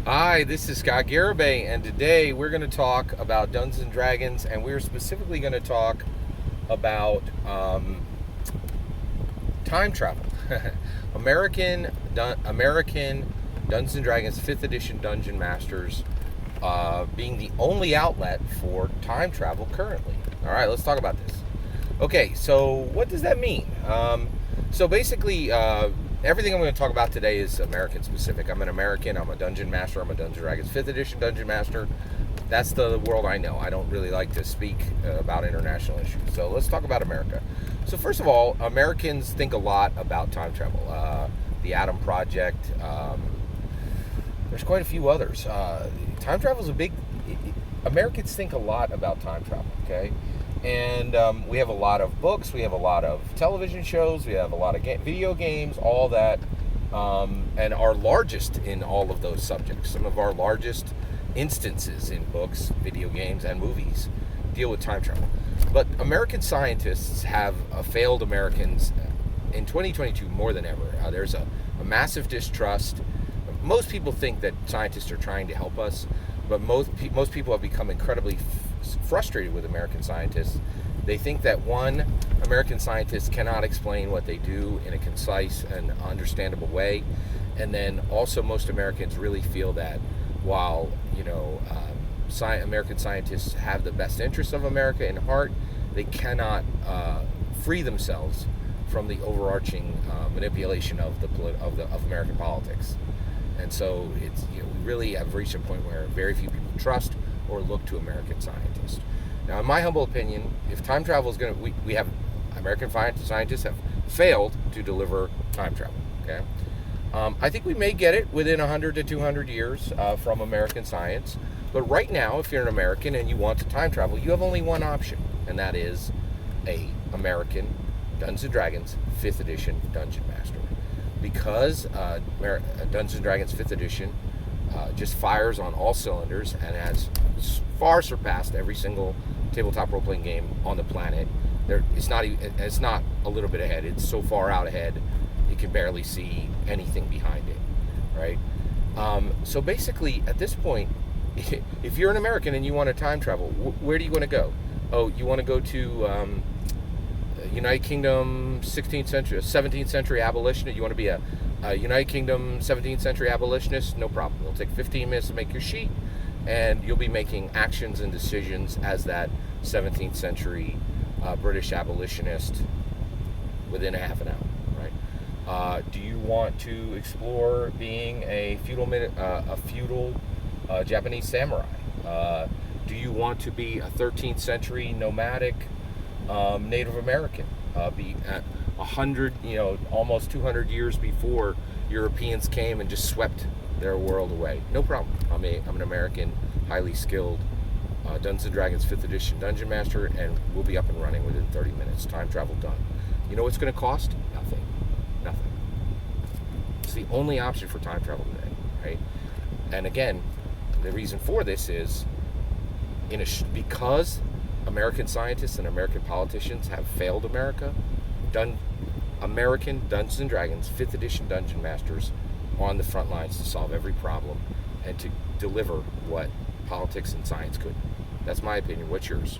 Hi, this is Scott Garibay, and today we're going to talk about Dungeons and Dragons, and we're specifically going to talk about time travel. American Dungeons and Dragons 5th Edition Dungeon Masters being the only outlet for time travel currently. All right, let's talk about this. Okay, so what does that mean? So basically, everything I'm going to talk about today is American specific. I'm an American. I'm a dungeon master. I'm a Dungeons and Dragons 5th Edition dungeon master. That's the world I know. I don't really like to speak about international issues. So let's talk about America. So first of all, Americans think a lot about time travel. The Atom Project. There's quite a few others. Time travel is a big. Americans think a lot about time travel. Okay. And we have a lot of books, we have a lot of television shows, we have a lot of video games, all that, and our largest in all of those subjects, some of our largest instances in books, video games, and movies deal with time travel. But American scientists have failed Americans in 2022 more than ever. There's a massive distrust. Most people think that scientists are trying to help us, but most people have become incredibly frustrated with American scientists. They think that one, American scientists cannot explain what they do in a concise and understandable way, and then also most Americans really feel that while American scientists have the best interests of America in heart, they cannot free themselves from the overarching manipulation of American politics. And so we really have reached a point where very few people trust or look to American scientists. Now, in my humble opinion, if time travel is going to, we have American scientists have failed to deliver time travel. Okay, I think we may get it within 100 to 200 years from American science. But right now, if you're an American and you want to time travel, you have only one option, and that is a American Dungeons and Dragons 5th Edition Dungeon Master. Because Dungeons and Dragons 5th Edition just fires on all cylinders and has far surpassed every single tabletop role-playing game on the planet. It's not a little bit ahead. It's so far out ahead, you can barely see anything behind it, right? So basically, at this point, if you're an American and you want to time travel, where do you want to go? Oh, you want to go to United Kingdom 16th century, 17th century abolitionist. You want to be a United Kingdom 17th century abolitionist? No problem. It'll take 15 minutes to make your sheet, and you'll be making actions and decisions as that 17th century British abolitionist within a half an hour, right? Do you want to explore being a feudal Japanese samurai? Do you want to be a 13th century nomadic Native American, be at 100, almost 200 years before Europeans came and just swept their world away? No problem. I'm an American, highly skilled Dungeons and Dragons 5th Edition Dungeon Master, and we'll be up and running within 30 minutes. Time travel done. You know what's going to cost? Nothing. Nothing. It's the only option for time travel today, right? And again, the reason for this is because American scientists and American politicians have failed America. American Dungeons and Dragons 5th Edition Dungeon Masters on the front lines to solve every problem and to deliver what politics and science could. That's my opinion. What's yours?